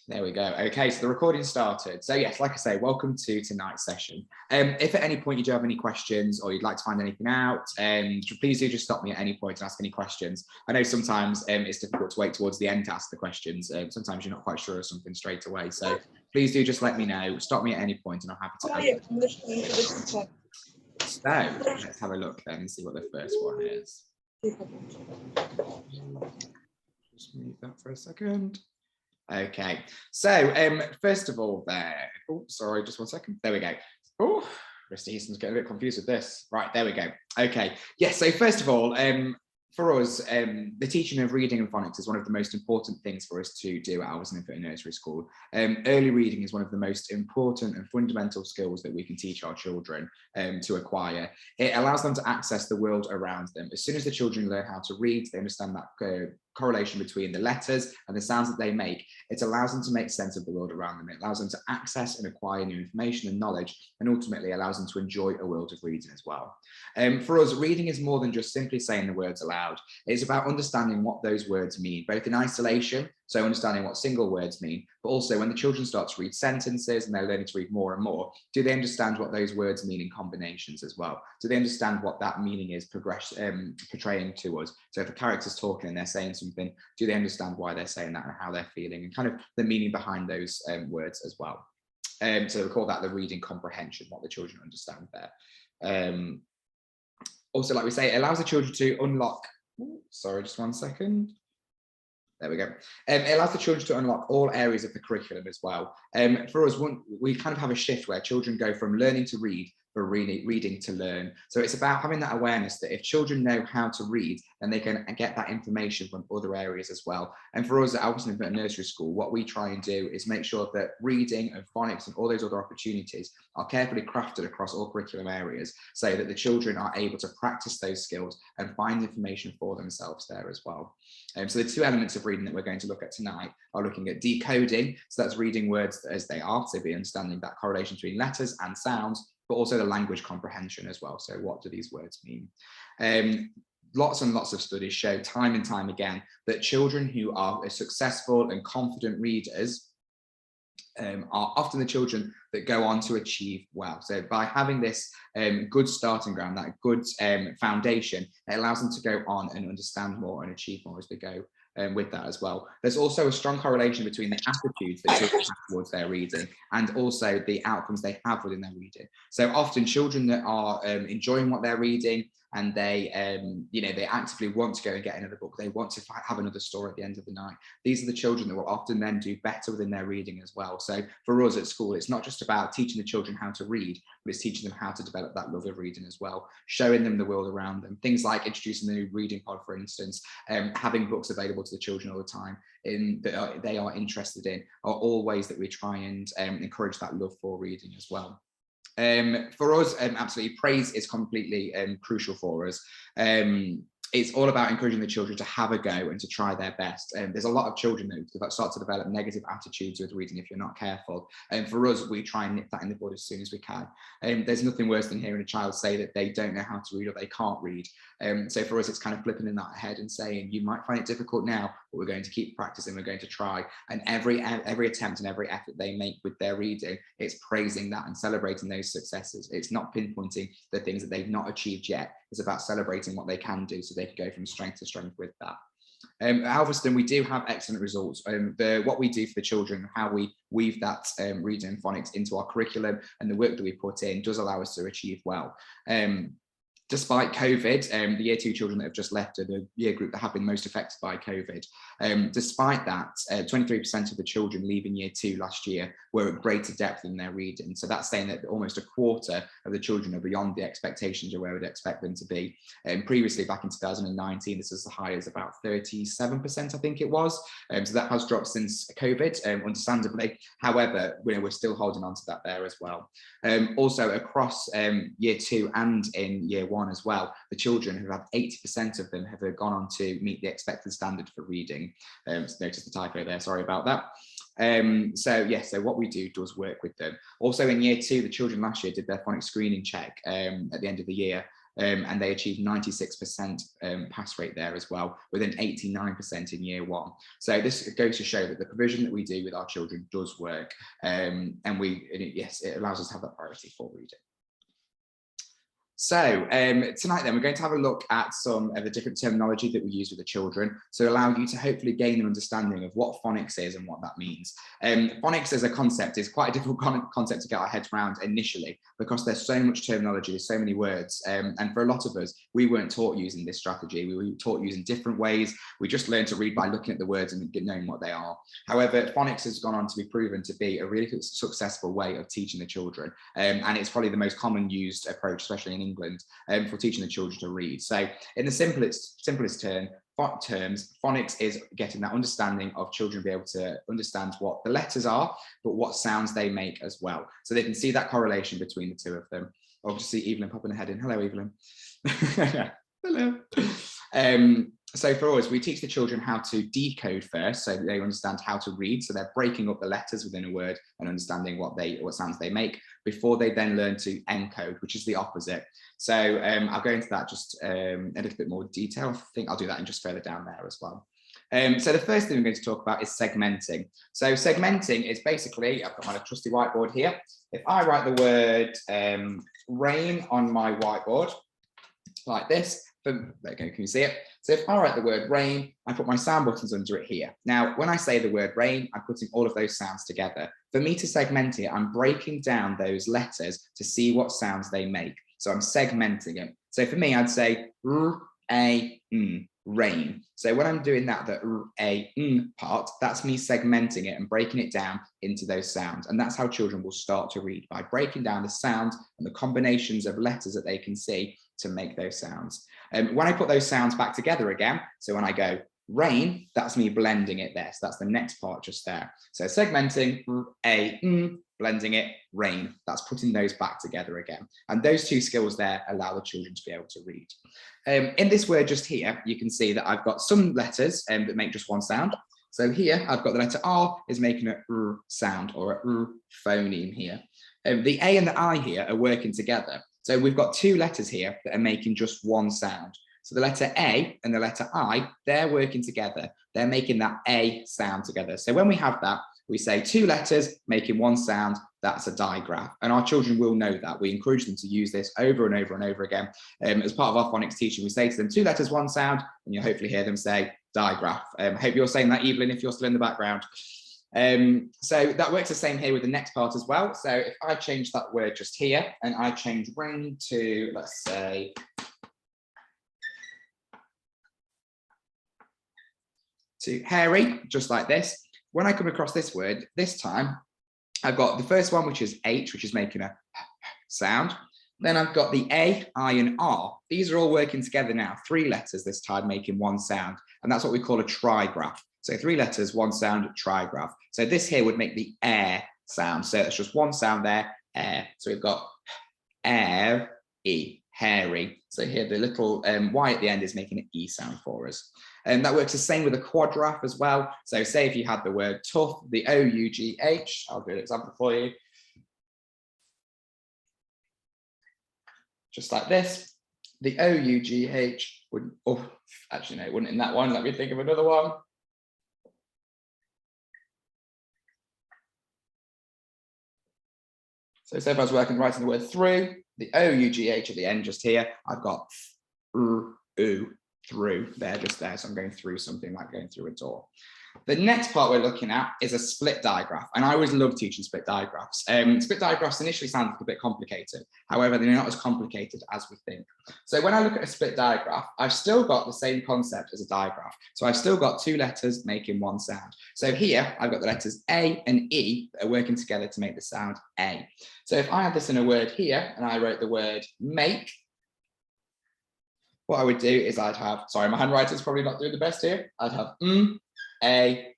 There we go. Okay, so the recording started. So yes, like I say, welcome to tonight's session. If at any point you do have any questions or you'd like to find anything out, please do just stop me at any point and ask any questions. I know sometimes it's difficult to wait towards the end to ask the questions. Sometimes you're not quite sure of something straight away. So please do just let me know. Stop me at any point and I'm happy to answer. So let's have a look then and see what the first one is. Just move that for a second. Okay, so first of all there, oh, sorry, just one second. There we go. Oh, Mr. Easton's getting a bit confused with this. Right, there we go. Okay, yes, so first of all, for us, the teaching of reading and phonics is one of the most important things for us to do at Alveston Infant and Nursery School. Early reading is one of the most important and fundamental skills that we can teach our children to acquire. It allows them to access the world around them. As soon as the children learn how to read, they understand that correlation between the letters and the sounds that they make. It allows them to make sense of the world around them. It allows them to access and acquire new information and knowledge, and ultimately allows them to enjoy a world of reading as well. For us, reading is more than just simply saying the words aloud. It's about understanding what those words mean, both in isolation, so understanding what single words mean, but also when the children start to read sentences and they're learning to read more and more, do they understand what those words mean in combinations as well? Do they understand what that meaning is portraying to us? So if a character's talking and they're saying something, do they understand why they're saying that and how they're feeling and kind of the meaning behind those words as well? So we call that the reading comprehension, what the children understand there. Also, like we say, it allows the children to unlock, sorry, just one second. There we go. It allows the children to unlock all areas of the curriculum as well. For us, we kind of have a shift where children go from learning to read for reading to learn. So it's about having that awareness that if children know how to read, then they can get that information from other areas as well. And for us at Alveston Infant and Nursery School, what we try and do is make sure that reading and phonics and all those other opportunities are carefully crafted across all curriculum areas so that the children are able to practice those skills and find information for themselves there as well. So the two elements of reading that we're going to look at tonight are looking at decoding, so that's reading words as they are, so be understanding that correlation between letters and sounds, but also the language comprehension as well. So what do these words mean? Lots and lots of studies show time and time again that children who are successful and confident readers are often the children that go on to achieve well. So by having this good starting ground, that good foundation, it allows them to go on and understand more and achieve more as they go with that as well. There's also a strong correlation between the attitudes that children have towards their reading and also the outcomes they have within their reading. So often children that are enjoying what they're reading and they, they actively want to go and get another book, they want to have another story at the end of the night. These are the children that will often then do better within their reading as well. So for us at school, it's not just about teaching the children how to read, but it's teaching them how to develop that love of reading as well, showing them the world around them. Things like introducing the new reading pod, for instance, having books available to the children all the time that they are interested in, are all ways that we try and encourage that love for reading as well. For us, absolutely, praise is completely crucial for us. It's all about encouraging the children to have a go and to try their best. There's a lot of children that start to develop negative attitudes with reading if you're not careful. And for us, we try and nip that in the bud as soon as we can. There's nothing worse than hearing a child say that they don't know how to read or they can't read. So for us, it's kind of flipping in that ahead and saying, you might find it difficult now, but we're going to keep practicing, we're going to try. And every attempt and every effort they make with their reading, it's praising that and celebrating those successes. It's not pinpointing the things that they've not achieved yet. It's about celebrating what they can do so they can go from strength to strength with that. At Alveston, we do have excellent results. What we do for the children, how we weave that reading and phonics into our curriculum and the work that we put in does allow us to achieve well. Despite COVID, the year 2 children that have just left are the year group that have been most affected by COVID. Despite that, 23% of the children leaving year 2 last year were at greater depth in their reading. So that's saying that almost a quarter of the children are beyond the expectations of where we'd expect them to be. Previously, back in 2019, this was as high as about 37%, I think it was. So that has dropped since COVID, understandably. However, we're still holding on to that there as well. Also, across year 2 and in year 1 as well, the children who have 80% of them have gone on to meet the expected standard for reading. Notice the typo there, sorry about that. So what we do does work with them. Also in year 2, the children last year did their phonics screening check at the end of the year. and they achieved 96% pass rate there as well, with an 89% in year 1. So this goes to show that the provision that we do with our children does work, and yes, it allows us to have that priority for reading. So tonight then, we're going to have a look at some of the different terminology that we use with the children to allow you to hopefully gain an understanding of what phonics is and what that means. Phonics as a concept is quite a difficult concept to get our heads around initially, because there's so much terminology, there's so many words, and for a lot of us, we weren't taught using this strategy. We were taught using different ways. We just learned to read by looking at the words and knowing what they are. However, phonics has gone on to be proven to be a really successful way of teaching the children, and it's probably the most common used approach, especially in England, for teaching the children to read. So in the simplest terms, phonics is getting that understanding of children be able to understand what the letters are, but what sounds they make as well. So they can see that correlation between the two of them. Obviously, Evelyn popping her head in. Hello, Evelyn. Hello. So for us, we teach the children how to decode first, so they understand how to read. So they're breaking up the letters within a word and understanding what sounds they make, before they then learn to encode, which is the opposite. So I'll go into that just in a little bit more detail. I think I'll do that and just further down there as well. So the first thing we're going to talk about is segmenting. So segmenting is basically, I've got my trusty whiteboard here. If I write the word rain on my whiteboard like this, there you go, can you see it? So if I write the word rain, I put my sound buttons under it here. Now, when I say the word rain, I'm putting all of those sounds together. For me to segment it, I'm breaking down those letters to see what sounds they make. So I'm segmenting it. So for me, I'd say r, a, n, rain. So when I'm doing that, the r, a, n part, that's me segmenting it and breaking it down into those sounds. And that's how children will start to read, by breaking down the sound and the combinations of letters that they can see to make those sounds. When I put those sounds back together again, so when I go rain, that's me blending it there. So that's the next part just there. So segmenting, r, a, n, blending it, rain. That's putting those back together again. And those two skills there allow the children to be able to read. In this word just here, you can see that I've got some letters that make just one sound. So here I've got the letter R is making a r sound, or a r phoneme here. The A and the I here are working together. So we've got two letters here that are making just one sound. So the letter A and the letter I, they're working together. They're making that A sound together. So when we have that, we say two letters making one sound, that's a digraph. And our children will know that. We encourage them to use this over and over and over again. As part of our phonics teaching, we say to them, two letters, one sound, and you'll hopefully hear them say digraph. I hope you're saying that, Evelyn, if you're still in the background. So that works the same here with the next part as well. So if I change that word just here, and I change rain to, let's say, to hairy, just like this. When I come across this word, this time, I've got the first one, which is H, which is making a sound. Then I've got the A, I, and R. These are all working together now, three letters this time making one sound. And that's what we call a trigraph. So three letters, one sound, trigraph. So this here would make the air sound. So it's just one sound there, air. So we've got air, E, hairy. So here the little Y at the end is making an E sound for us. And that works the same with a quadraph as well. So say if you had the word tough, the O-U-G-H, I'll do an example for you. Just like this, the O-U-G-H would, oh, actually no, it wouldn't in that one. Let me think of another one. So say if I was writing the word through, the O-U-G-H at the end just here, I've got u, through there, just there. So I'm going through something like going through a door. The next part we're looking at is a split digraph. And I always love teaching split digraphs. Split digraphs initially sound a bit complicated. However, they're not as complicated as we think. So when I look at a split digraph, I've still got the same concept as a digraph. So I've still got two letters making one sound. So here I've got the letters A and E that are working together to make the sound A. So if I had this in a word here and I wrote the word make, what I would do is I'd have, sorry, my handwriting's probably not doing the best here. I'd have a,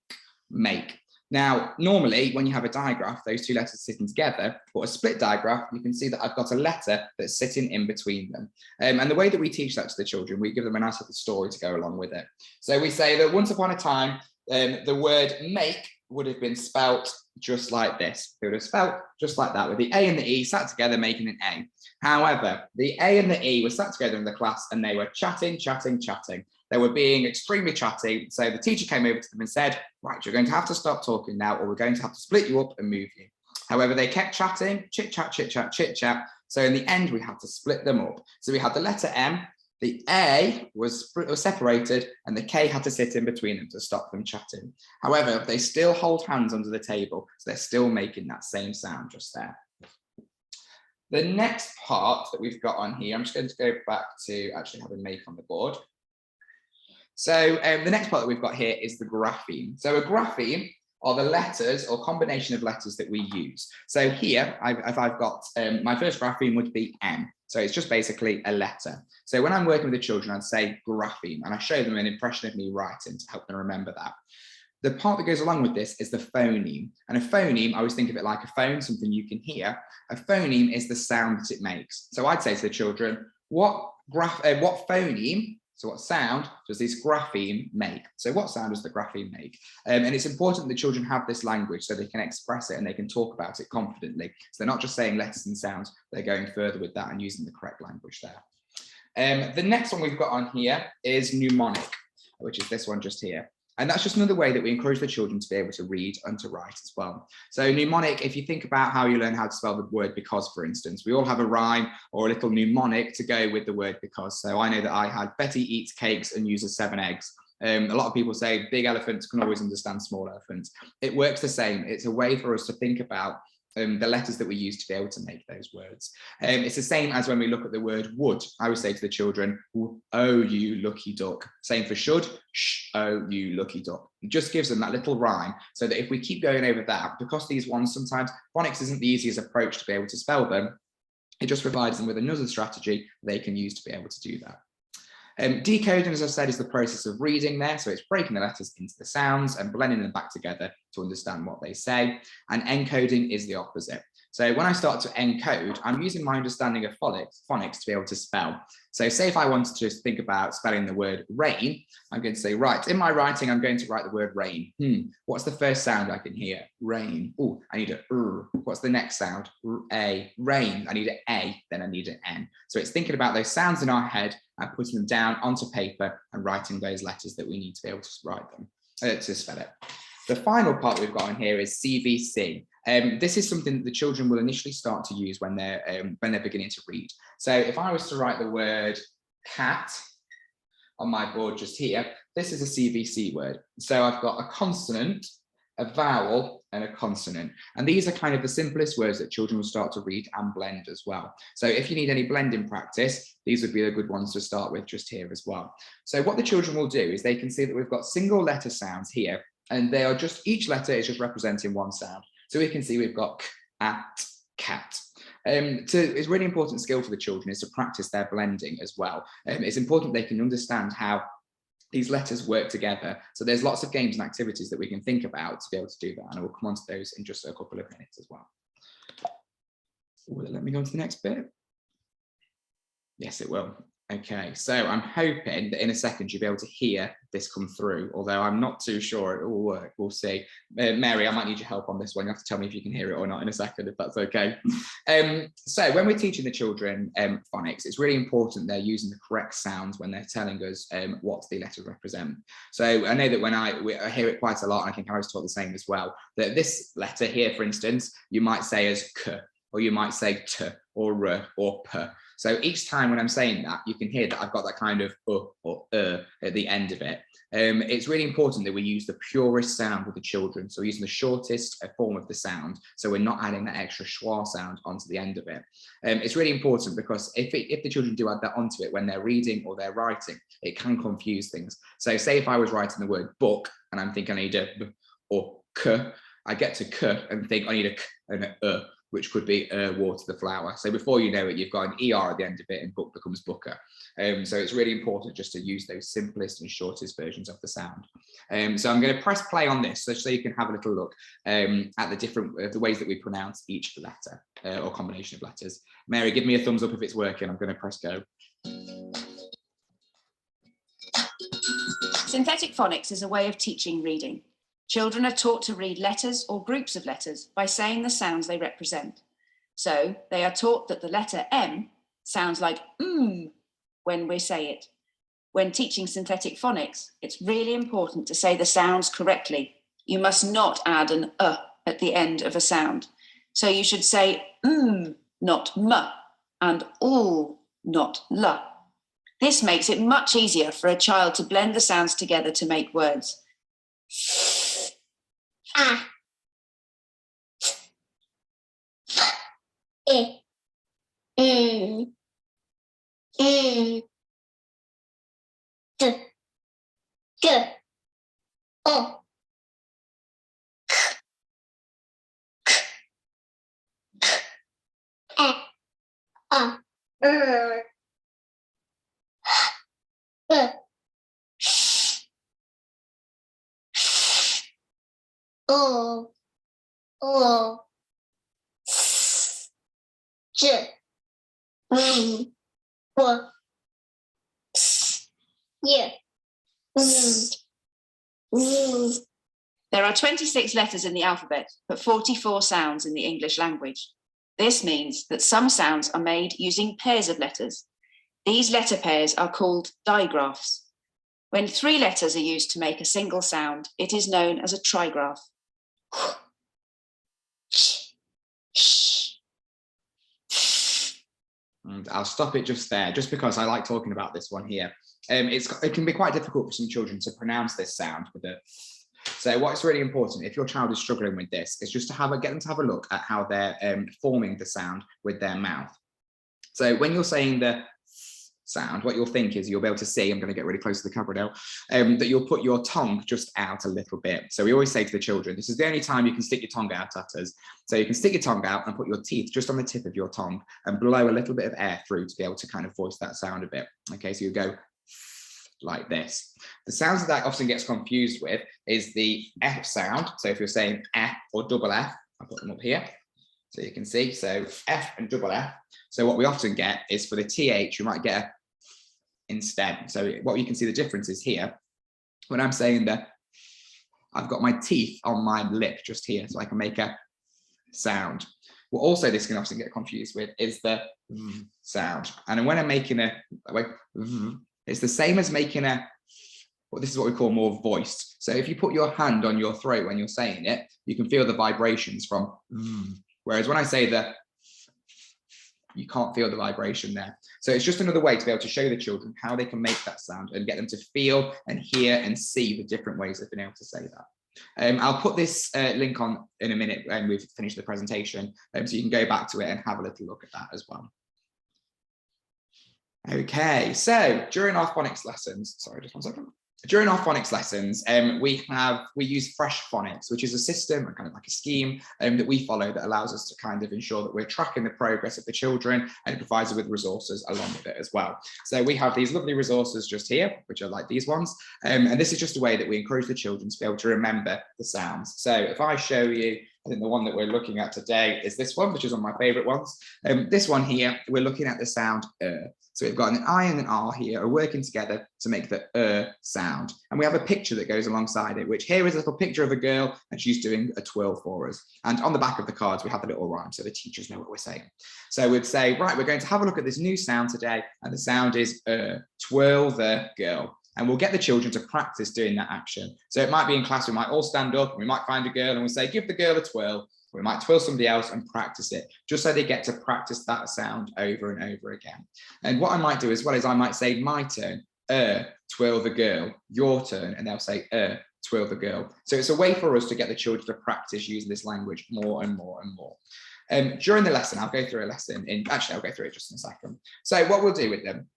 make. Now, normally when you have a digraph, those two letters sitting together, or a split digraph, you can see that I've got a letter that's sitting in between them. And the way that we teach that to the children, we give them a nice little story to go along with it. So we say that once upon a time, the word make would have been spelt just like this. It would have spelt just like that, with the A and the E sat together making an A. However, the A and the E were sat together in the class and they were chatting. They were being extremely chatty. So the teacher came over to them and said, right, you're going to have to stop talking now, or we're going to have to split you up and move you. However, they kept chatting, chit chat. So in the end, we had to split them up. So we had the letter M, the A was separated, and the K had to sit in between them to stop them chatting. However, they still hold hands under the table, so they're still making that same sound just there. The next part that we've got on here, I'm just going to go back to actually having make on the board. So the next part that we've got here is the grapheme. So a grapheme are the letters or combination of letters that we use. So here, if I've got, my first grapheme would be M. So it's just basically a letter. So when I'm working with the children, I'd say grapheme, and I show them an impression of me writing to help them remember that. The part that goes along with this is the phoneme. And a phoneme, I always think of it like a phone, something you can hear. A phoneme is the sound that it makes. So I'd say to the children, what phoneme, so what sound does this grapheme make? So what sound does the grapheme make? And it's important that the children have this language so they can express it and they can talk about it confidently. So they're not just saying letters and sounds, they're going further with that and using the correct language there. The next one we've got on here is mnemonic, which is this one just here. And that's just another way that we encourage the children to be able to read and to write as well. So mnemonic, if you think about how you learn how to spell the word because, for instance, we all have a rhyme or a little mnemonic to go with the word because. So I know that I had Betty eats cakes and uses 7 eggs. A lot of people say big elephants can always understand small elephants. It works the same. It's a way for us to think about the letters that we use to be able to make those words. It's the same as when we look at the word would. I would say to the children, oh, you lucky duck. Same for should, shh, oh, you lucky duck. It just gives them that little rhyme so that if we keep going over that, because these ones sometimes, phonics isn't the easiest approach to be able to spell them, it just provides them with another strategy they can use to be able to do that. Decoding, as I said, is the process of reading there. So it's breaking the letters into the sounds and blending them back together to understand what they say. And encoding is the opposite. So when I start to encode, I'm using my understanding of phonics to be able to spell. So say if I wanted to just think about spelling the word rain, I'm going to say, right, in my writing, I'm going to write the word rain. What's the first sound I can hear? Rain. Oh, I need a R. What's the next sound? A. Rain. I need an A, then I need an N. So it's thinking about those sounds in our head and putting them down onto paper and writing those letters that we need to be able to write them, to spell it. The final part we've got on here is CVC. This is something that the children will initially start to use when they're beginning to read. So if I was to write the word cat on my board just here, this is a CVC word. So I've got a consonant, a vowel, and a consonant. And these are kind of the simplest words that children will start to read and blend as well. So if you need any blending practice, these would be the good ones to start with just here as well. So what the children will do is they can see that we've got single letter sounds here, and they are just, each letter is just representing one sound. So we can see we've got k, at, cat. It's a really important skill for the children is to practice their blending as well. It's important they can understand how these letters work together. So there's lots of games and activities that we can think about to be able to do that. And I will come on to those in just a couple of minutes as well. Will it let me go on to the next bit? Yes, it will. Okay, so I'm hoping that in a second you'll be able to hear this come through, although I'm not too sure it will work. We'll see. Mary, I might need your help on this one. You have to tell me if you can hear it or not in a second, if that's okay. So when we're teaching the children phonics, it's really important they're using the correct sounds when they're telling us what the letters represent. So I know that when I hear it quite a lot, and I think I was taught the same as well, that this letter here, for instance, you might say as k, or you might say t, or r, or p. So each time when I'm saying that, you can hear that I've got that kind of or at the end of it. It's really important that we use the purest sound with the children. So we're using the shortest form of the sound. So we're not adding that extra schwa sound onto the end of it. It's really important because if the children do add that onto it when they're reading or they're writing, it can confuse things. So say if I was writing the word book and I'm thinking I need a b or k, I get to k and think I need a k and a which could be water the flower. So before you know it, you've got an ER at the end of it and book becomes booker. So it's really important just to use those simplest and shortest versions of the sound. So I'm going to press play on this so you can have a little look at the ways that we pronounce each letter or combination of letters. Mary, give me a thumbs up if it's working. I'm going to press go. Synthetic phonics is a way of teaching reading. Children are taught to read letters or groups of letters by saying the sounds they represent. So they are taught that the letter M sounds like when we say it. When teaching synthetic phonics, it's really important to say the sounds correctly. You must not add an at the end of a sound. So you should say not m, and oo, not l. This makes it much easier for a child to blend the sounds together to make words. A, I, D, G, O, K, A, O, J, W, X, Y, Z. There are 26 letters in the alphabet, but 44 sounds in the English language. This means that some sounds are made using pairs of letters. These letter pairs are called digraphs. When 3 letters are used to make a single sound, it is known as a trigraph. And I'll stop it just there, just because I like talking about this one here. It can be quite difficult for some children to pronounce this sound with it. So what's really important, if your child is struggling with this, is just to get them to have a look at how they're forming the sound with their mouth. So when you're saying the sound, what you'll think is you'll be able to see, I'm going to get really close to the camera now, that you'll put your tongue just out a little bit. So we always say to the children, this is the only time you can stick your tongue out at us. So you can stick your tongue out and put your teeth just on the tip of your tongue and blow a little bit of air through to be able to kind of voice that sound a bit. Okay, so you go like this. The sounds that often gets confused with is the F sound. So if you're saying F or double F, I'll put them up here so you can see. So F and double F. So what we often get is for the TH, you might get a instead. So what you can see the difference is here. When I'm saying that, I've got my teeth on my lip just here, so I can make a sound. What also this can often get confused with is the sound. And when I'm making a, it's the same as making a, well, this is what we call more voiced. So if you put your hand on your throat when you're saying it, you can feel the vibrations from, whereas when I say the, you can't feel the vibration there. So it's just another way to be able to show the children how they can make that sound and get them to feel and hear and see the different ways of being able to say that. I'll put this link on in a minute when we've finished the presentation, so you can go back to it and have a little look at that as well. Okay, so during our phonics lessons, sorry, just one second. During our phonics lessons, we use Fresh Phonics, which is a system, kind of like a scheme that we follow that allows us to kind of ensure that we're tracking the progress of the children, and it provides us with resources along with it as well. So we have these lovely resources just here, which are like these ones. And this is just a way that we encourage the children to be able to remember the sounds. So if I show you, I think the one that we're looking at today is this one, which is one of my favorite ones. This one here, we're looking at the sound So we've got an I and an R here are working together to make the sound. And we have a picture that goes alongside it, which here is a little picture of a girl and she's doing a twirl for us. And on the back of the cards, we have the little rhyme so the teachers know what we're saying. So we'd say, right, we're going to have a look at this new sound today. And the sound is twirl the girl. And we'll get the children to practice doing that action. So it might be in class, we might all stand up and we might find a girl and we say, give the girl a twirl. We might twirl somebody else and practice it, just so they get to practice that sound over and over again. And what I might do as well is I might say, my turn, twirl the girl, your turn, and they'll say, twirl the girl. So it's a way for us to get the children to practice using this language more and more and more. During the lesson, I'll go through a lesson actually, I'll go through it just in a second. So what we'll do with them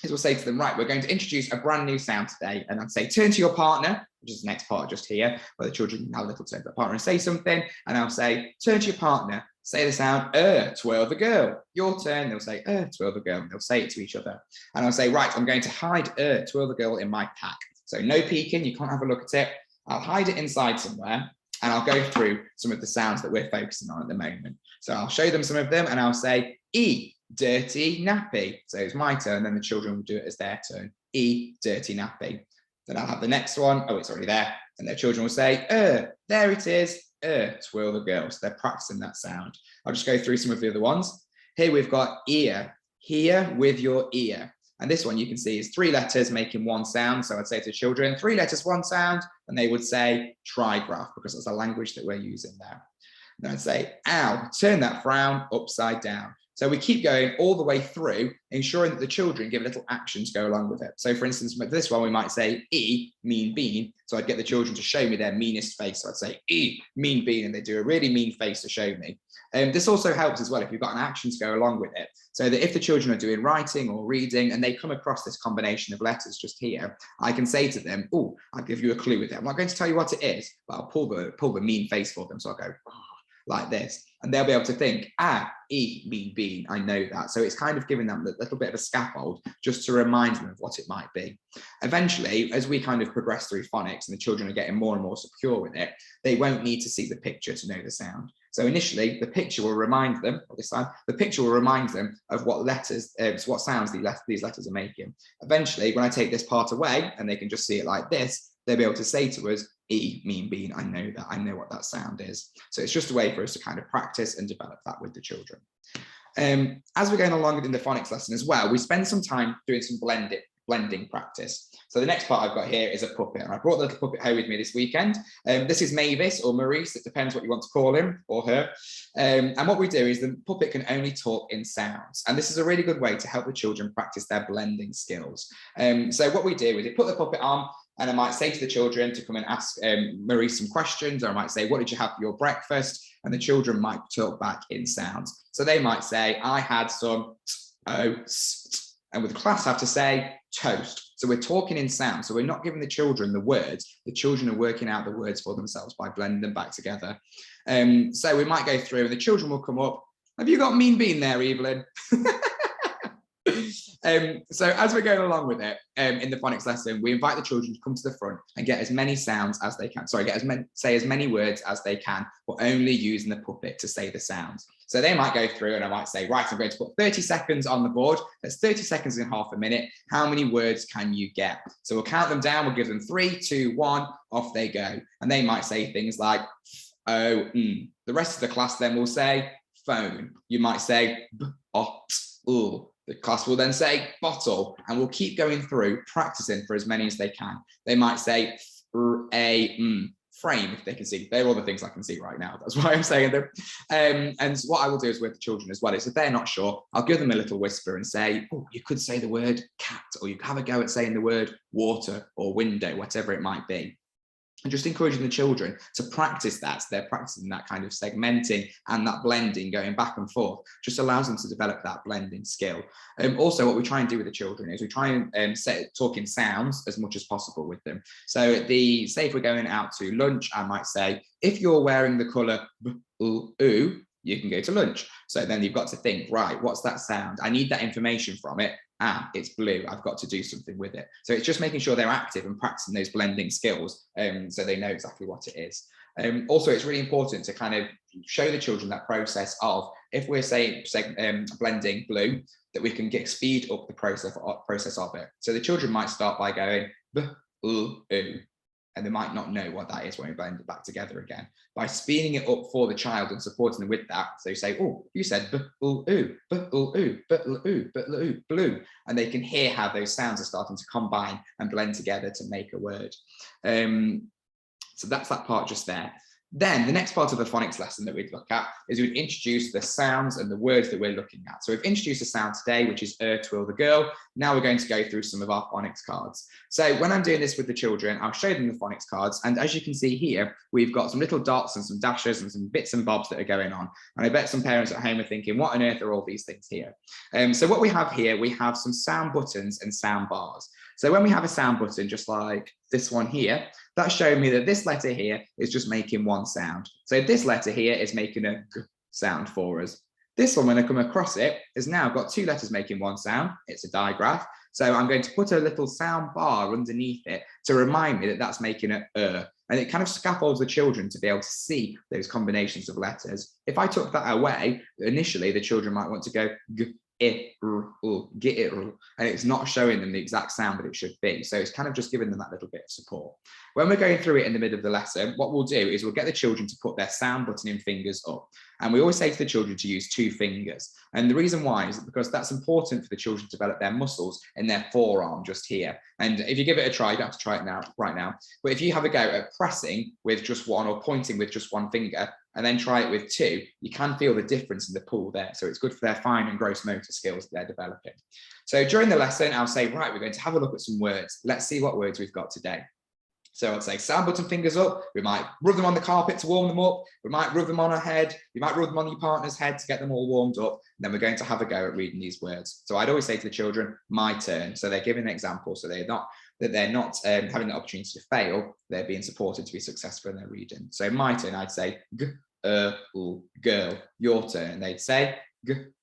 is we'll say to them, right, we're going to introduce a brand new sound today. And I'd say, turn to your partner, which is the next part just here, where the children can have a little turn to their partner and say something. And I'll say, turn to your partner, say the sound, twirl the girl. Your turn, they'll say, twirl the girl. They'll say it to each other. And I'll say, right, I'm going to hide twirl the girl in my pack. So no peeking, you can't have a look at it. I'll hide it inside somewhere. And I'll go through some of the sounds that we're focusing on at the moment. So I'll show them some of them and I'll say, E, dirty nappy. So it's my turn, then the children will do it as their turn. E, dirty nappy. Then I'll have the next one. Oh, it's already there. And their children will say, there it is, twirl the girl. So they're practicing that sound. I'll just go through some of the other ones. Here we've got ear, hear with your ear. And this one you can see is 3 letters making one sound. So I'd say to children, 3 letters, 1 sound, and they would say trigraph because that's the language that we're using there. And I'd say, ow, turn that frown upside down. So we keep going all the way through, ensuring that the children give little actions to go along with it. So for instance, with this one, we might say E, mean bean. So I'd get the children to show me their meanest face. So I'd say E, mean bean, and they do a really mean face to show me. This also helps as well if you've got an action to go along with it. So that if the children are doing writing or reading and they come across this combination of letters just here, I can say to them, oh, I'll give you a clue with it. I'm not going to tell you what it is, but I'll pull the mean face for them. So I'll go, oh, like this, and they'll be able to think, E, mean bean, I know that. So it's kind of giving them a little bit of a scaffold just to remind them of what it might be. Eventually, as we kind of progress through phonics and the children are getting more and more secure with it, they won't need to see the picture to know the sound. So initially, the picture will remind them, or this time, the picture will remind them of what letters, what sounds these letters are making. Eventually, when I take this part away and they can just see it like this, they'll be able to say to us, E, mean bean, I know that, I know what that sound is. So it's just a way for us to kind of practice and develop that with the children. As we're going along in the phonics lesson as well, we spend some time doing some blending practice. So the next part I've got here is a puppet, and I brought the little puppet home with me this weekend. This is Mavis or Maurice, it depends what you want to call him or her. And what we do is the puppet can only talk in sounds, and this is a really good way to help the children practice their blending skills. So what we do is we put the puppet on, and I might say to the children to come and ask Maurice some questions, or I might say, what did you have for your breakfast? And the children might talk back in sounds. So they might say, I had some oats, and with the class have to say toast. So we're talking in sound. So we're not giving the children the words. The children are working out the words for themselves by blending them back together. So we might go through and the children will come up. Have you got mean bean there, Evelyn? So as we're going along with it in the phonics lesson, we invite the children to come to the front and get as many sounds as they can. Sorry, say as many words as they can, but only using the puppet to say the sounds. So they might go through and I might say, right, I'm going to put 30 seconds on the board. That's 30 seconds in half a minute. How many words can you get? So we'll count them down. We'll give them 3, 2, 1, off they go. And they might say things like, oh, The rest of the class then will say phone. You might say, The class will then say bottle, and we'll keep going through practicing for as many as they can. They might say frame if they can see. They're all the things I can see right now. That's why I'm saying them. And what I will do is with the children as well is if they're not sure, I'll give them a little whisper and say, oh, you could say the word cat, or you have a go at saying the word water or window, whatever it might be. And just encouraging the children to practice that. So they're practicing that kind of segmenting and that blending going back and forth, just allows them to develop that blending skill. Also, what we try and do with the children is we try and talk in sounds as much as possible with them. So say if we're going out to lunch, I might say, if you're wearing the colour ooh, you can go to lunch. So then you've got to think, right, what's that sound? I need that information from it. It's blue, I've got to do something with it. So it's just making sure they're active and practicing those blending skills so they know exactly what it is. Also, it's really important to kind of show the children that process of, if we're saying blending blue, that we can speed up the process of it. So the children might start by going, ooh, and they might not know what that is when we blend it back together again. By speeding it up for the child and supporting them with that, so you say, oh, you said blue, and they can hear how those sounds are starting to combine and blend together to make a word. So that's that part just there. Then the next part of the phonics lesson that we'd look at is we'd introduce the sounds and the words that we're looking at. So we've introduced a sound today, which is twirl the girl. Now we're going to go through some of our phonics cards. So when I'm doing this with the children, I'll show them the phonics cards. And as you can see here, we've got some little dots and some dashes and some bits and bobs that are going on. And I bet some parents at home are thinking, what on earth are all these things here? So what we have here, we have some sound buttons and sound bars. So when we have a sound button, just like this one here, that's showing me that this letter here is just making one sound. So this letter here is making a g sound for us. This one, when I come across it, has now got 2 letters making one sound. It's a digraph. So I'm going to put a little sound bar underneath it to remind me that that's making a and it kind of scaffolds the children to be able to see those combinations of letters. If I took that away, initially the children might want to go g, get it, and it's not showing them the exact sound that it should be. So it's kind of just giving them that little bit of support. When we're going through it in the middle of the lesson, what we'll do is we'll get the children to put their sound button in fingers up. And we always say to the children to use 2 fingers. And the reason why is because that's important for the children to develop their muscles in their forearm just here. And if you give it a try, you don't have to try it now, right now. But if you have a go at pressing with just one or pointing with just 1 finger, and then try it with 2, you can feel the difference in the pull there. So it's good for their fine and gross motor skills that they're developing. So during the lesson, I'll say, right, we're going to have a look at some words. Let's see what words we've got today. So I'd say sound button fingers up. We might rub them on the carpet to warm them up. We might rub them on our head. You might rub them on your partner's head to get them all warmed up. And then we're going to have a go at reading these words. So I'd always say to the children, my turn. So they're giving an example. So they're not having the opportunity to fail. They're being supported to be successful in their reading. So my turn, I'd say, girl. Your turn. They'd say,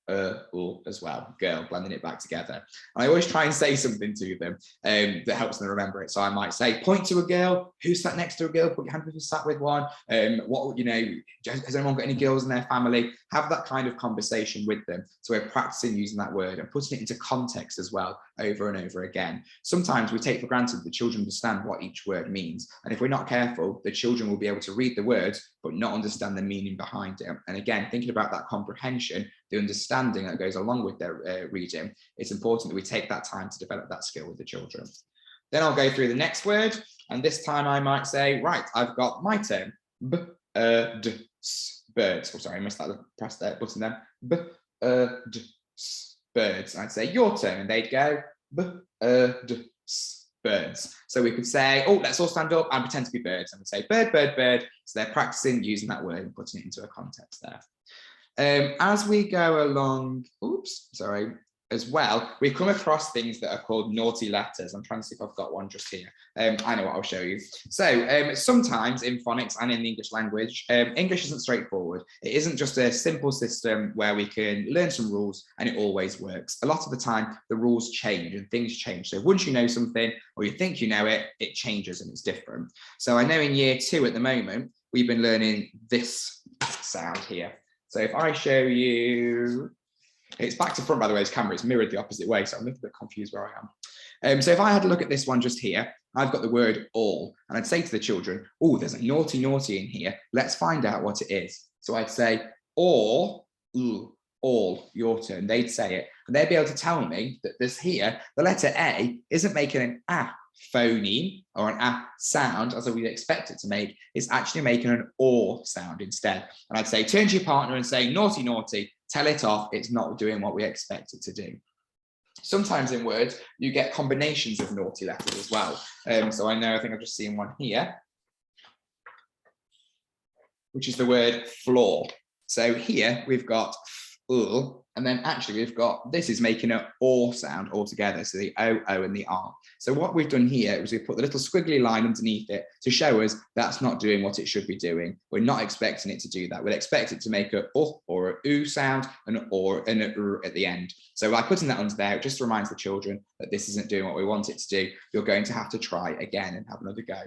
as well, girl, blending it back together. And I always try and say something to them that helps them remember it. So I might say, point to a girl. Who sat next to a girl? Put your hand if you sat with one. What, you know, has anyone got any girls in their family? Have that kind of conversation with them. So we're practicing using that word and putting it into context as well, over and over again. Sometimes we take for granted the children understand what each word means. And if we're not careful, the children will be able to read the words, but not understand the meaning behind it. And again, thinking about that comprehension, the understanding that goes along with their reading, it's important that we take that time to develop that skill with the children. Then I'll go through the next word, and this time I might say, right, I've got my turn. Birds. Oh, sorry, I missed that. Press that button then. Birds. I'd say your turn, and they'd go birds. So we could say, oh, let's all stand up and pretend to be birds, and we say bird, bird, bird. So they're practicing using that word and putting it into a context there. As we go along, as well, we come across things that are called naughty letters. I'm trying to see if I've got one just here. I know what I'll show you. So sometimes in phonics and in the English language, English isn't straightforward. It isn't just a simple system where we can learn some rules and it always works. A lot of the time, the rules change and things change. So once you know something or you think you know it, it changes and it's different. So I know in year 2 at the moment, we've been learning this sound here. So if I show you, it's back to front, by the way, this camera, it's mirrored the opposite way, so I'm a little bit confused where I am. So if I had a look at this one just here, I've got the word all, and I'd say to the children, oh, there's a naughty in here. Let's find out what it is. So I'd say, all, your turn. They'd say it, and they'd be able to tell me that this here, the letter A isn't making an ah phoneme or an ah sound as we'd expect it to make. It's actually making an or sound instead. And I'd say, turn to your partner and say, naughty, naughty, tell it off. It's not doing what we expect it to do. Sometimes in words, you get combinations of naughty letters as well. So I think I've just seen one here, which is the word floor. So here we've got and then actually we've got, this is making an or sound altogether, so the O and the R. So what we've done here is we've put the little squiggly line underneath it to show us that's not doing what it should be doing. We're not expecting it to do that. We'd expect it to make a or a oo sound and an or and an at the end. So by putting that under there, it just reminds the children that this isn't doing what we want it to do. You're going to have to try again and have another go.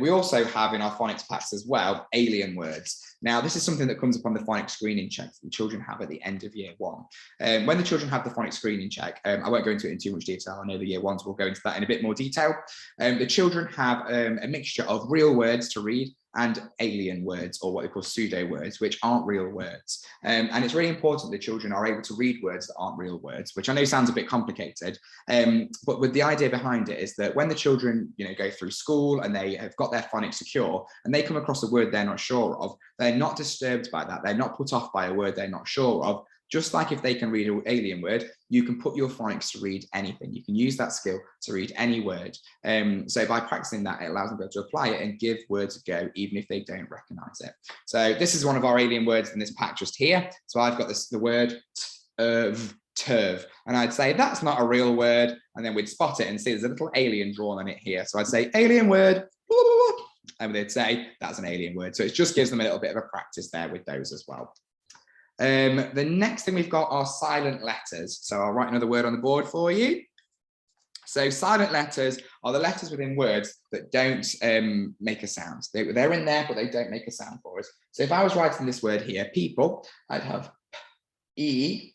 We also have in our phonics packs as well, alien words. Now, this is something that comes up on the phonics screening checks that the children have at the end of year 1. When the children have the phonics screening check, I won't go into it in too much detail. I know the year 1s will go into that in a bit more detail. The children have a mixture of real words to read and alien words, or what they call pseudo words, which aren't real words. And it's really important that children are able to read words that aren't real words, which I know sounds a bit complicated. But with the idea behind it is that when the children, go through school and they have got their phonics secure and they come across a word they're not sure of, they're not disturbed by that. They're not put off by a word they're not sure of. Just like if they can read an alien word, you can put your phonics to read anything. You can use that skill to read any word. So by practicing that, it allows them to be able to apply it and give words a go, even if they don't recognize it. So this is one of our alien words in this pack just here. So I've got the word turv, and I'd say that's not a real word. And then we'd spot it and see there's a little alien drawn on it here. So I'd say alien word, and they'd say that's an alien word. So it just gives them a little bit of a practice there with those as well. The next thing we've got are silent letters. So I'll write another word on the board for you. So silent letters are the letters within words that don't make a sound. They're in there, but they don't make a sound for us. So if I was writing this word here, people, I'd have E,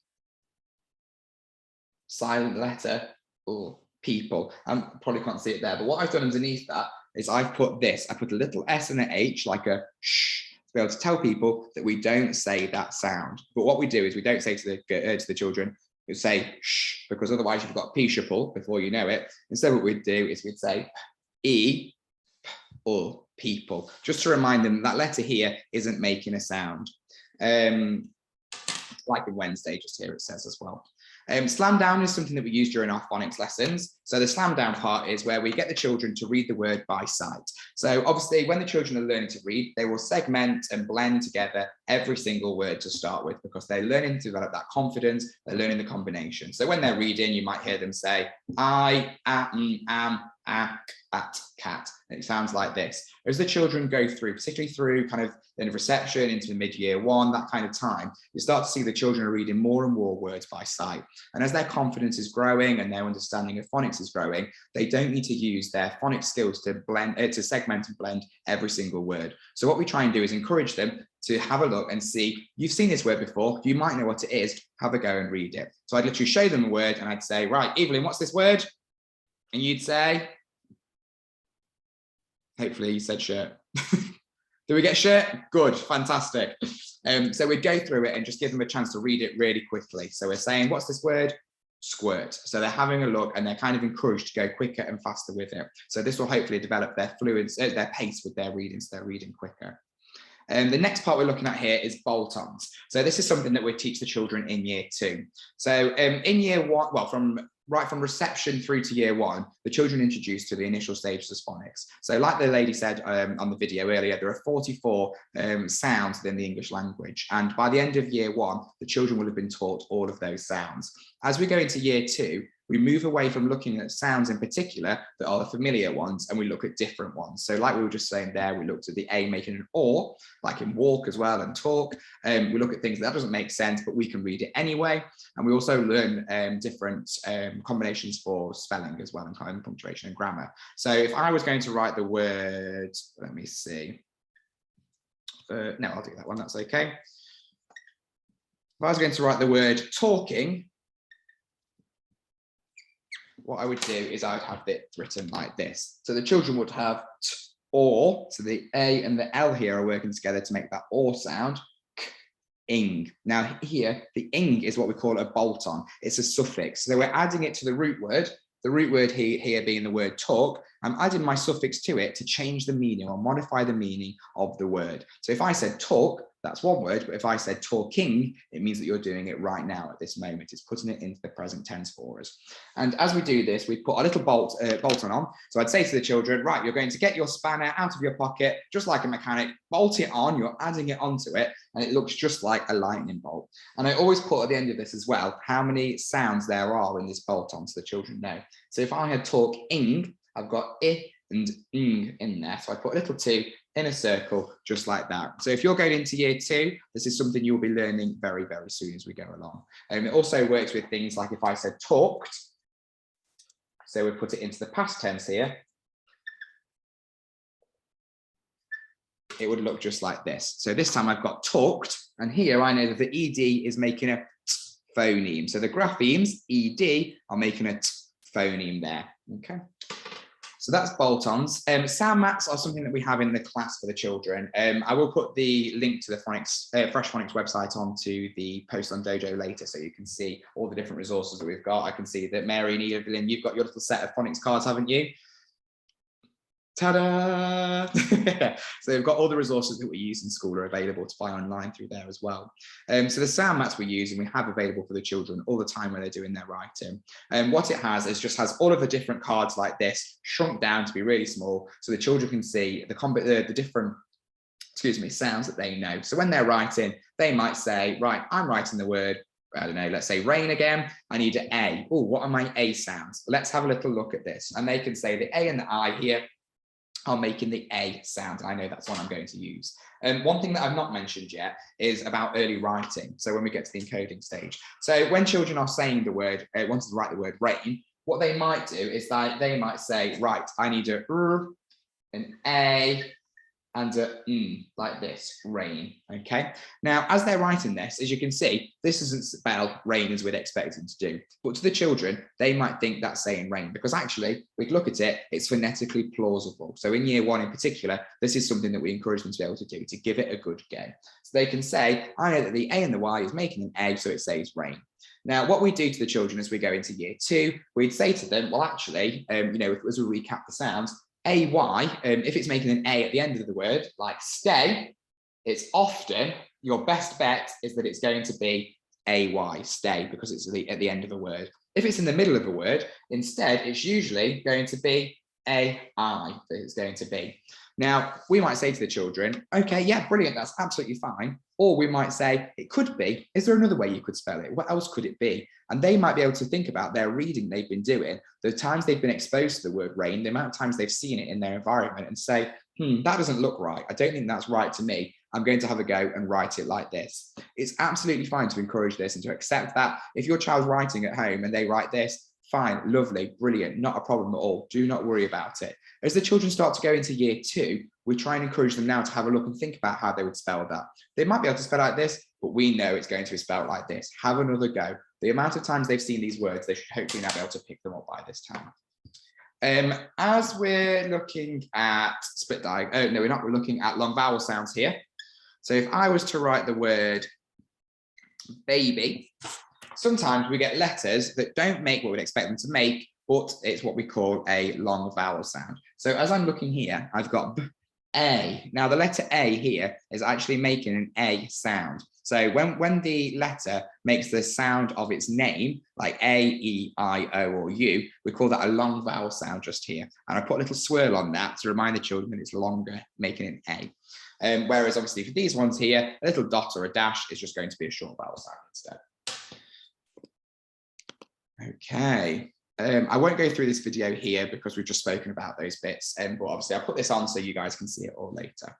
silent letter, or people. Probably can't see it there, but what I've done underneath that is I've put this. I put a little S and an H, like a shh, to be able to tell people that we don't say that sound. But what we do is we don't say to the children, we say shh, because otherwise you've got p-shuffle before you know it. Instead, what we'd do is we'd say e, or people, just to remind them that letter here isn't making a sound. Like in Wednesday, just here it says as well. Slam down is something that we use during our phonics lessons. So the slam down part is where we get the children to read the word by sight. So obviously when the children are learning to read, they will segment and blend together every single word to start with, because they're learning to develop that confidence, they're learning the combination. So when they're reading, you might hear them say, I, am, at, cat. And it sounds like this. As the children go through, particularly through kind of the reception into the mid-year one, that kind of time, you start to see the children are reading more and more words by sight. And as their confidence is growing and their understanding of phonics is growing, they don't need to use their phonics skills to blend, to segment and blend every single word. So what we try and do is encourage them to have a look and see, you've seen this word before, you might know what it is, have a go and read it. So I'd literally show them a word and I'd say, right, Evelyn, what's this word? And you'd say, hopefully you said shirt. Do we get shirt? Good, fantastic. So we'd go through it and just give them a chance to read it really quickly. So we're saying, what's this word? Squirt. So they're having a look and they're kind of encouraged to go quicker and faster with it. So this will hopefully develop their fluency, their pace with their reading, so they're reading quicker. The next part we're looking at here is bolt-ons. So this is something that we teach the children in year 2. So in year 1, well, right from reception through to year 1, the children introduced to the initial stages of phonics. So like the lady said on the video earlier, there are 44 sounds within the English language. And by the end of year 1, the children will have been taught all of those sounds. As we go into year 2, we move away from looking at sounds in particular that are the familiar ones, and we look at different ones. So like we were just saying there, we looked at the A making an or, like in walk as well, and talk. We look at things that doesn't make sense, but we can read it anyway. And we also learn different combinations for spelling as well, and kind of punctuation and grammar. So if I was going to write the word, let me see. No, I'll do that one, that's okay. If I was going to write the word talking, what I would do is I would have it written like this. So the children would have t, or, so the A and the L here are working together to make that or sound, k, ing. Now here, the ing is what we call a bolt-on. It's a suffix. So we're adding it to the root word here being the word talk. I'm adding my suffix to it to change the meaning or modify the meaning of the word. So if I said talk, that's one word, but if I said talking, it means that you're doing it right now at this moment. It's putting it into the present tense for us. And as we do this, we put a little bolt-on on. So I'd say to the children, right, you're going to get your spanner out of your pocket, just like a mechanic, bolt it on, you're adding it onto it, and it looks just like a lightning bolt. And I always put at the end of this as well, how many sounds there are in this bolt-on so the children know. So if I had talk-ing, I've got I and ing in there. So I put a little 2 in a circle, just like that. So if you're going into year 2, this is something you'll be learning very, very soon as we go along. It also works with things like if I said talked, so we put it into the past tense here, it would look just like this. So this time I've got talked, and here I know that the ED is making a t phoneme. So the graphemes, ED, are making a t phoneme there, okay? So that's bolt-ons. Sound mats are something that we have in the class for the children. I will put the link to the Phonics, Fresh Phonics website onto the post on Dojo later, so you can see all the different resources that we've got. I can see that Mary and Evelyn, you've got your little set of phonics cards, haven't you? Ta-da! So we've got all the resources that we use in school are available to buy online through there as well. So the sound mats we use and we have available for the children all the time when they're doing their writing. What it has is just has all of the different cards like this shrunk down to be really small, so the children can see the different, sounds that they know. So when they're writing, they might say, right, I'm writing the word, I don't know, let's say rain again. I need an A. Oh, what are my A sounds? Let's have a little look at this. And they can say the A and the I here are making the A sound. I know that's one I'm going to use. One thing that I've not mentioned yet is about early writing. So when we get to the encoding stage. So when children are saying the word, wanting to write the word rain, what they might do is that they might say, right, I need a R, an A, and like this, rain. Okay. Now, as they're writing this, as you can see, this doesn't spell rain as we'd expect them to do. But to the children, they might think that's saying rain, because actually, we'd look at it, it's phonetically plausible. So in year 1 in particular, this is something that we encourage them to be able to do, to give it a good go. So they can say, I know that the A and the Y is making an A, so it says rain. Now, what we do to the children as we go into year 2, we'd say to them, well, actually, you know, as we recap the sounds, AY, if it's making an A at the end of the word, like stay, it's often, your best bet is that it's going to be AY, stay, because it's at the end of the word. If it's in the middle of a word, instead, it's usually going to be AI that it's going to be. Now, we might say to the children, okay, yeah, brilliant, that's absolutely fine. Or we might say, it could be, is there another way you could spell it? What else could it be? And they might be able to think about their reading they've been doing, the times they've been exposed to the word rain, the amount of times they've seen it in their environment, and say, that doesn't look right. I don't think that's right to me. I'm going to have a go and write it like this. It's absolutely fine to encourage this and to accept that. If your child's writing at home and they write this, fine, lovely, brilliant, not a problem at all. Do not worry about it. As the children start to go into year 2, we try and encourage them now to have a look and think about how they would spell that. They might be able to spell like this, but we know it's going to be spelled like this. Have another go. The amount of times they've seen these words, they should hopefully now be able to pick them up by this time. As we're looking at split diagram, no, we're not. We're looking at long vowel sounds here. So if I was to write the word baby, sometimes we get letters that don't make what we'd expect them to make, but it's what we call a long vowel sound. So as I'm looking here, I've got B, A. Now the letter A here is actually making an A sound. So when the letter makes the sound of its name, like A, E, I, O, or U, we call that a long vowel sound just here. And I put a little swirl on that to remind the children that it's longer, making an A. Whereas obviously for these ones here, a little dot or a dash is just going to be a short vowel sound instead. Okay, I won't go through this video here because we've just spoken about those bits, but obviously I'll put this on so you guys can see it all later.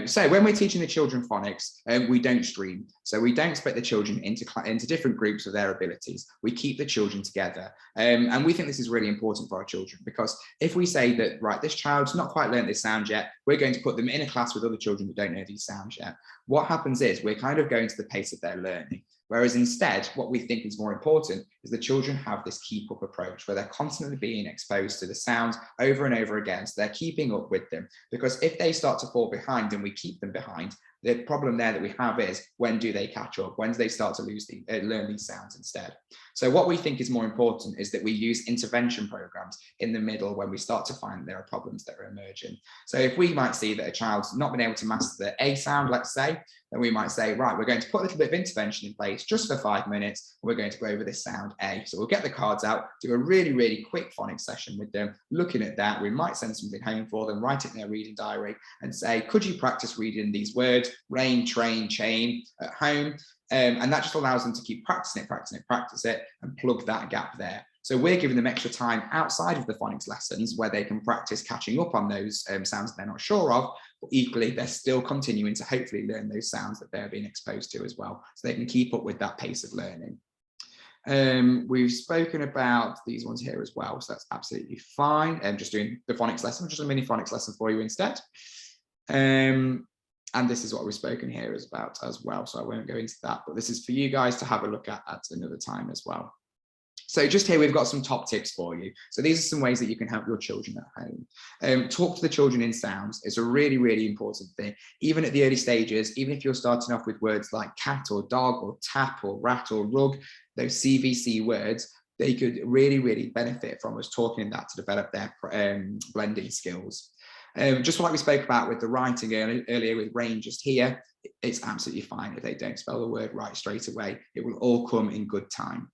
So when we're teaching the children phonics, we don't stream. So we don't split the children into different groups of their abilities. We keep the children together. And we think this is really important for our children, because if we say that, right, this child's not quite learned this sound yet, we're going to put them in a class with other children who don't know these sounds yet. What happens is we're kind of going to the pace of their learning. Whereas instead, what we think is more important is the children have this keep up approach where they're constantly being exposed to the sounds over and over again. So they're keeping up with them, because if they start to fall behind and we keep them behind, the problem there that we have is, when do they catch up? When do they start to learn these sounds instead? So what we think is more important is that we use intervention programs in the middle when we start to find there are problems that are emerging. So if we might see that a child's not been able to master the A sound, let's say, then we might say, right, we're going to put a little bit of intervention in place just for 5 minutes. And we're going to go over this sound A. So we'll get the cards out, do a really, really quick phonics session with them, looking at that. We might send something home for them, write it in their reading diary and say, could you practice reading these words, rain, train, chain, at home? And that just allows them to keep practicing it, and plug that gap there. So we're giving them extra time outside of the phonics lessons where they can practice catching up on those sounds they're not sure of, but equally they're still continuing to hopefully learn those sounds that they're being exposed to as well, so they can keep up with that pace of learning. We've spoken about these ones here as well, so that's absolutely fine. Just doing the phonics lesson, just a mini phonics lesson for you instead. And this is what we've spoken here is about as well, so I won't go into that, but this is for you guys to have a look at another time as well. So just here, we've got some top tips for you. So these are some ways that you can help your children at home. Talk to the children in sounds. It's a really, really important thing. Even at the early stages, even if you're starting off with words like cat or dog or tap or rat or rug, those CVC words, they could really, really benefit from us talking that to develop their blending skills. Just like we spoke about with the writing earlier with rain just here, it's absolutely fine if they don't spell the word right straight away. It will all come in good time.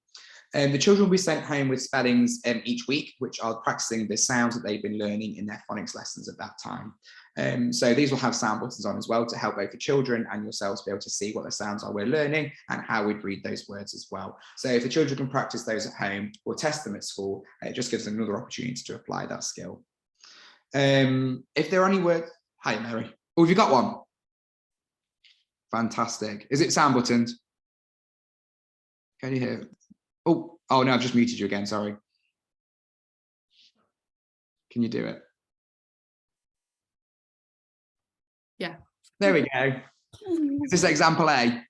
The children will be sent home with spellings each week, which are practicing the sounds that they've been learning in their phonics lessons at that time. So these will have sound buttons on as well to help both the children and yourselves be able to see what the sounds are we're learning and how we'd read those words as well. So if the children can practice those at home, we'll test them at school. It just gives them another opportunity to apply that skill. If there are any words, hi Mary. Oh, have you got one? Fantastic. Is it sound buttoned? Can you hear? Oh no, I've just muted you again, sorry. Can you do it? Yeah. There we go. Is this example A?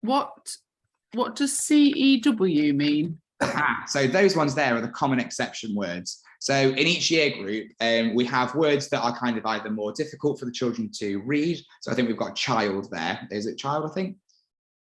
What does CEW mean? So those ones there are the common exception words. So in each year group, we have words that are kind of either more difficult for the children to read. So I think we've got child there. Is it child, I think?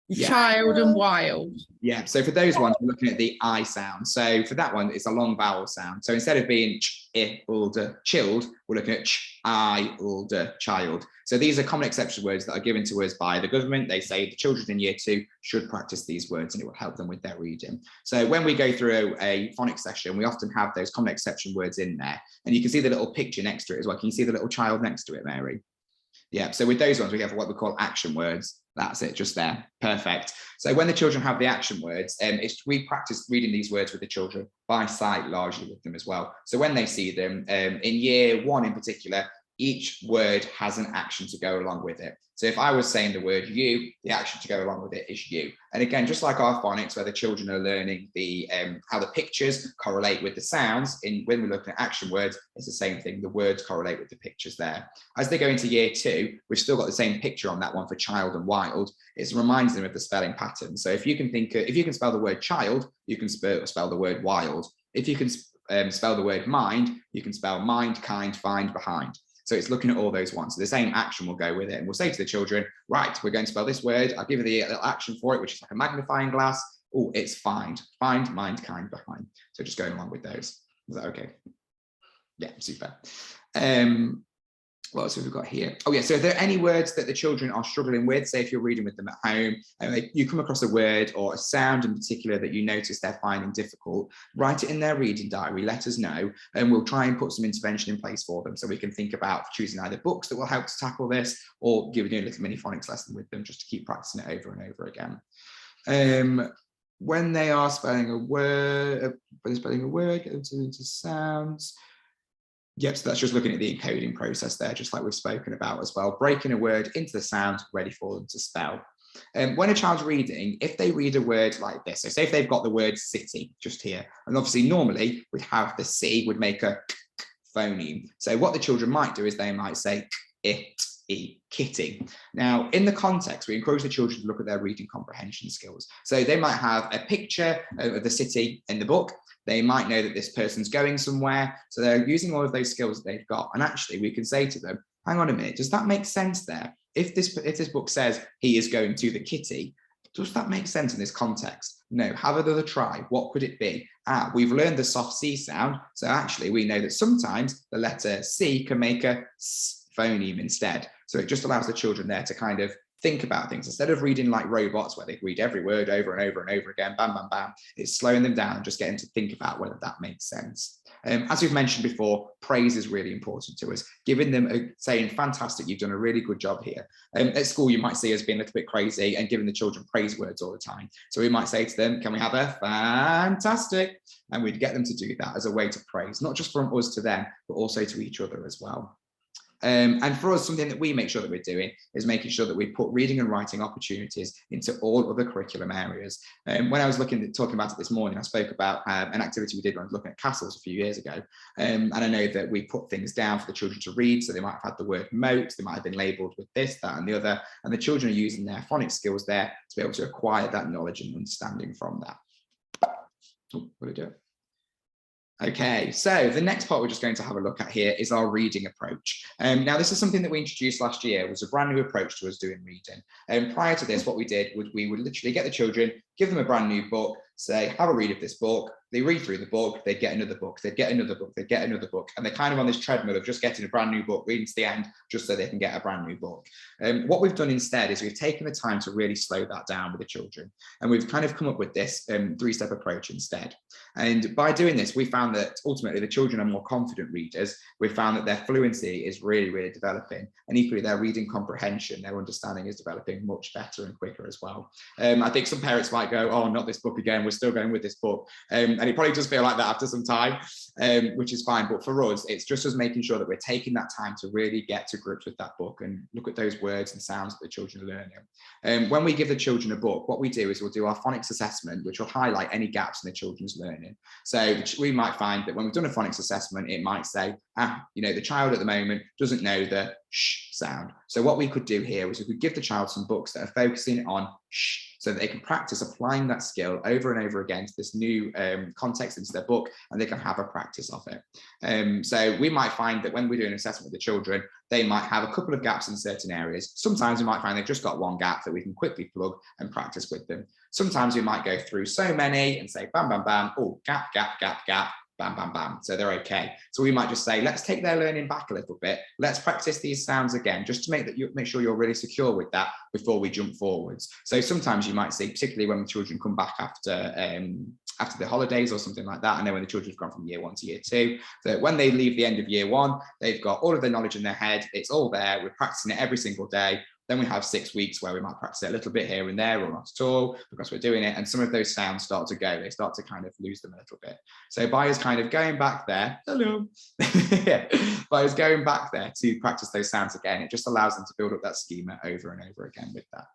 Yeah. Child and wild. Yeah, so for those ones, we're looking at the I sound. So for that one, it's a long vowel sound. So instead of being ch, I, ulder, chilled, we're looking at ch, I, ulder, child. So these are common exception words that are given to us by the government. They say the children in year 2 should practice these words and it will help them with their reading. So when we go through a phonics session, we often have those common exception words in there. And you can see the little picture next to it as well. Can you see the little child next to it, Mary? Yeah, so with those ones, we have what we call action words. That's it, just there. Perfect. So when the children have the action words, we practice reading these words with the children by sight largely with them as well. So when they see them, in year 1 in particular, each word has an action to go along with it. So if I was saying the word you, the action to go along with it is you. And again, just like our phonics, where the children are learning the how the pictures correlate with the sounds, when we're looking at action words, it's the same thing. The words correlate with the pictures there. As they go into year 2, we've still got the same picture on that one for child and wild. It reminds them of the spelling pattern. So if you can spell the word child, you can spell the word wild. If you can spell the word mind, you can spell mind, kind, find, behind. So it's looking at all those ones. So the same action will go with it. And we'll say to the children, right, we're going to spell this word. I'll give you the little action for it, which is like a magnifying glass. Oh, it's find, mind, kind, behind. So just going along with those. Is that okay? Yeah, super. What else have we got here? Oh yeah, so if there are any words that the children are struggling with, say if you're reading with them at home, and you come across a word or a sound in particular that you notice they're finding difficult, write it in their reading diary, let us know, and we'll try and put some intervention in place for them so we can think about choosing either books that will help to tackle this or doing a little mini phonics lesson with them just to keep practicing it over and over again. When they are spelling a word, get into sounds. Yep, so that's just looking at the encoding process there, just like we've spoken about as well, breaking a word into the sound ready for them to spell. When a child's reading, if they read a word like this, so say if they've got the word city just here, and obviously normally we'd have the C would make a phoneme. So what the children might do is they might say kitty. Now, in the context, we encourage the children to look at their reading comprehension skills. So they might have a picture of the city in the book. They might know that this person's going somewhere. So they're using all of those skills that they've got. And actually, we can say to them, hang on a minute, does that make sense there? If this book says he is going to the kitty, does that make sense in this context? No, have another try. What could it be? We've learned the soft C sound. So actually, we know that sometimes the letter C can make a S phoneme instead. So it just allows the children there to kind of think about things instead of reading like robots where they read every word over and over and over again, bam, bam, bam. It's slowing them down and just getting to think about whether that makes sense. As we've mentioned before, praise is really important to us. Giving them saying, fantastic, you've done a really good job here. At school, you might see us being a little bit crazy and giving the children praise words all the time. So we might say to them, can we have a fantastic? And we'd get them to do that as a way to praise, not just from us to them, but also to each other as well. And for us, something that we make sure that we're doing is making sure that we put reading and writing opportunities into all other curriculum areas. When I was talking about it this morning, I spoke about an activity we did when I was looking at castles a few years ago. And I know that we put things down for the children to read. So they might have had the word moat, they might have been labelled with this, that, and the other. And the children are using their phonics skills there to be able to acquire that knowledge and understanding from that. Oh, will it do it? Okay, so the next part we're just going to have a look at here is our reading approach. Now, this is something that we introduced last year. It was a brand new approach to us doing reading. Prior to this, what we did was we would literally get the children, give them a brand new book, say, have a read of this book. They read through the book, they'd get another book, they'd get another book, they'd get another book. And they're kind of on this treadmill of just getting a brand new book, reading to the end, just so they can get a brand new book. What we've done instead is we've taken the time to really slow that down with the children. And we've kind of come up with this three-step approach instead. And by doing this, we found that ultimately the children are more confident readers. We found that their fluency is really, really developing. And equally, their reading comprehension, their understanding is developing much better and quicker as well. I think some parents might go, oh, not this book again, we're still going with this book. And it probably does feel like that after some time, which is fine. But for us, it's just us making sure that we're taking that time to really get to grips with that book and look at those words and sounds that the children are learning. When we give the children a book, what we do is we'll do our phonics assessment, which will highlight any gaps in the children's learning. So we might find that when we've done a phonics assessment, it might say, the child at the moment doesn't know the sh sound. So what we could do here is we could give the child some books that are focusing on sh, so that they can practice applying that skill over and over again to this new context into their book, and they can have a practice of it. So we might find that when we do an assessment with the children, they might have a couple of gaps in certain areas. Sometimes we might find they've just got one gap that we can quickly plug and practice with them. Sometimes we might go through so many and say, bam, bam, bam, oh, gap, gap, gap, gap, bam, bam, bam. So they're okay. So we might just say, let's take their learning back a little bit. Let's practice these sounds again, just to make sure you're really secure with that before we jump forwards. So sometimes you might see, particularly when the children come back after the holidays or something like that. I know when the children have gone from year 1 to year 2, that when they leave the end of year 1, they've got all of their knowledge in their head. It's all there. We're practicing it every single day. Then we have 6 weeks where we might practice it a little bit here and there, or not at all, because we're doing it. And some of those sounds start to go. They start to kind of lose them a little bit. So by us kind of going back there, hello, by us going back there to practice those sounds again, it just allows them to build up that schema over and over again with that.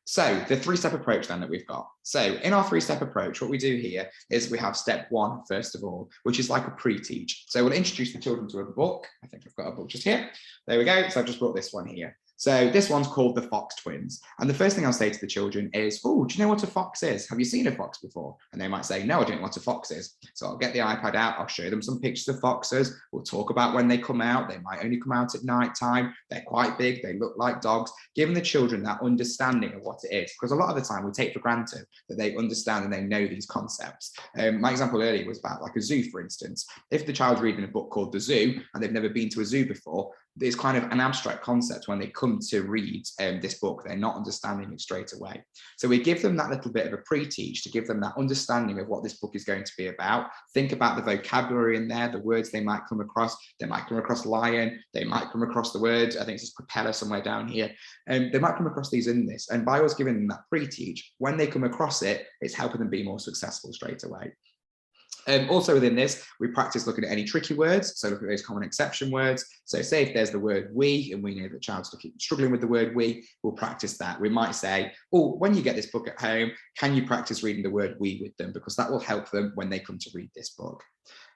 So the 3-step approach then that we've got. So in our 3-step approach, what we do here is we have step 1, first of all, which is like a pre-teach. So we'll introduce the children to a book. I think I've got a book just here. There we go. So I've just brought this one here. So this one's called the Fox Twins. And the first thing I'll say to the children is, oh, do you know what a fox is? Have you seen a fox before? And they might say, no, I don't know what a fox is. So I'll get the iPad out. I'll show them some pictures of foxes. We'll talk about when they come out. They might only come out at night time. They're quite big. They look like dogs. Giving the children that understanding of what it is. Because a lot of the time we take for granted that they understand and they know these concepts. My example earlier was about like a zoo, for instance. If the child's reading a book called The Zoo and they've never been to a zoo before, it's kind of an abstract concept when they come to read this book. They're not understanding it straight away. So we give them that little bit of a pre-teach to give them that understanding of what this book is going to be about. Think about the vocabulary in there, the words they might come across. They might come across lion. They might come across the word, I think it's propeller somewhere down here. They might come across these in this. And by us giving them that pre-teach, when they come across it, it's helping them be more successful straight away. Also within this, we practice looking at any tricky words. So look at those common exception words. So say if there's the word we, and we know that the child's struggling with the word we, we'll practice that. We might say, oh, when you get this book at home, can you practice reading the word we with them? Because that will help them when they come to read this book.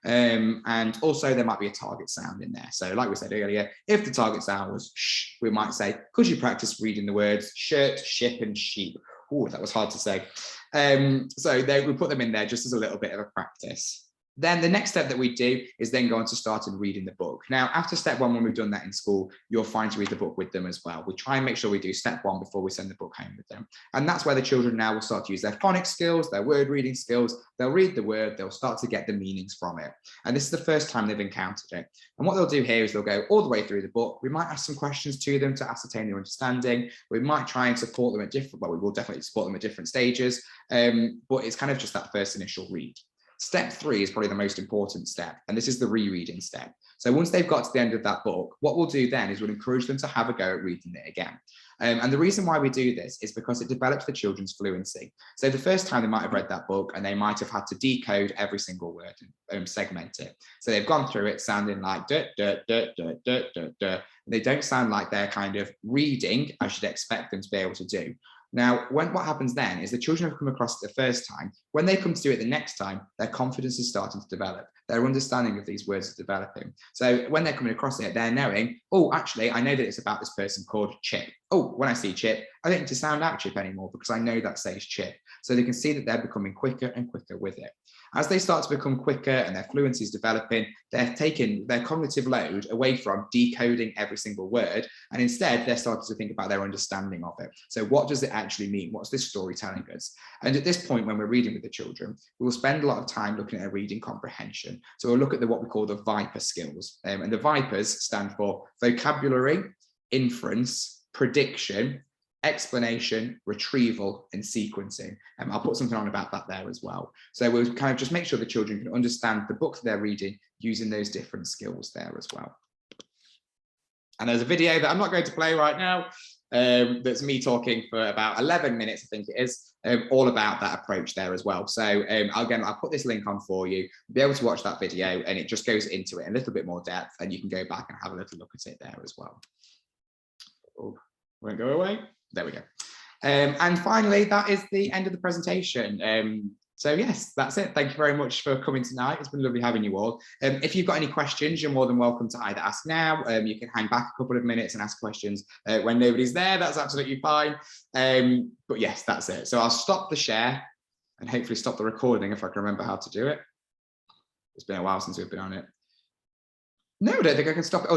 And also there might be a target sound in there. So like we said earlier, if the target sound was sh, we might say, could you practice reading the words shirt, ship, and sheep? Oh, that was hard to say. So we put them in there just as a little bit of a practice. Then the next step that we do is then go on to start and reading the book. Now, after step 1, when we've done that in school, you're fine to read the book with them as well. We try and make sure we do step 1 before we send the book home with them. And that's where the children now will start to use their phonics skills, their word reading skills. They'll read the word, they'll start to get the meanings from it. And this is the first time they've encountered it. And what they'll do here is they'll go all the way through the book. We might ask some questions to them to ascertain their understanding. We might try and support them at different, well, we will definitely support them at different stages. But it's kind of just that first initial read. Step 3 is probably the most important step, and this is the rereading step. So once they've got to the end of that book, what we'll do then is we'll encourage them to have a go at reading it again. And the reason why we do this is because it develops the children's fluency. So the first time they might have read that book and they might have had to decode every single word and segment it. So they've gone through it sounding like duh, duh, duh, duh, duh, duh, duh. They don't sound like they're kind of reading as you'd expect them to be able to do. Now, what happens then is the children have come across it the first time. When they come to do it the next time, their confidence is starting to develop. Their understanding of these words is developing. So when they're coming across it, they're knowing, oh, actually, I know that it's about this person called Chip. Oh, when I see Chip, I don't need to sound out Chip anymore because I know that says Chip. So they can see that they're becoming quicker and quicker with it. As they start to become quicker and their fluency is developing, they're taking their cognitive load away from decoding every single word, and instead they're starting to think about their understanding of it. So what does it actually mean? What's this story telling us? And at this point, when we're reading with the children, we will spend a lot of time looking at their reading comprehension. So we'll look at what we call the VIPER skills. And the VIPERs stand for vocabulary, inference, prediction, explanation, retrieval, and sequencing. I'll put something on about that there as well. So we'll kind of just make sure the children can understand the book that they're reading using those different skills there as well. And there's a video that I'm not going to play right now. That's me talking for about 11 minutes, I think it is, all about that approach there as well. So again, I'll put this link on for you. You'll be able to watch that video and it just goes into it in a little bit more depth and you can go back and have a little look at it there as well. Oh, won't go away. There we go. And finally, that is the end of the presentation. So yes, that's it. Thank you very much for coming tonight. It's been lovely having you all. If you've got any questions, you're more than welcome to either ask now. You can hang back a couple of minutes and ask questions when nobody's there. That's absolutely fine. But yes, that's it. So I'll stop the share and hopefully stop the recording if I can remember how to do it. It's been a while since we've been on it. No, I don't think I can stop it. Oh, there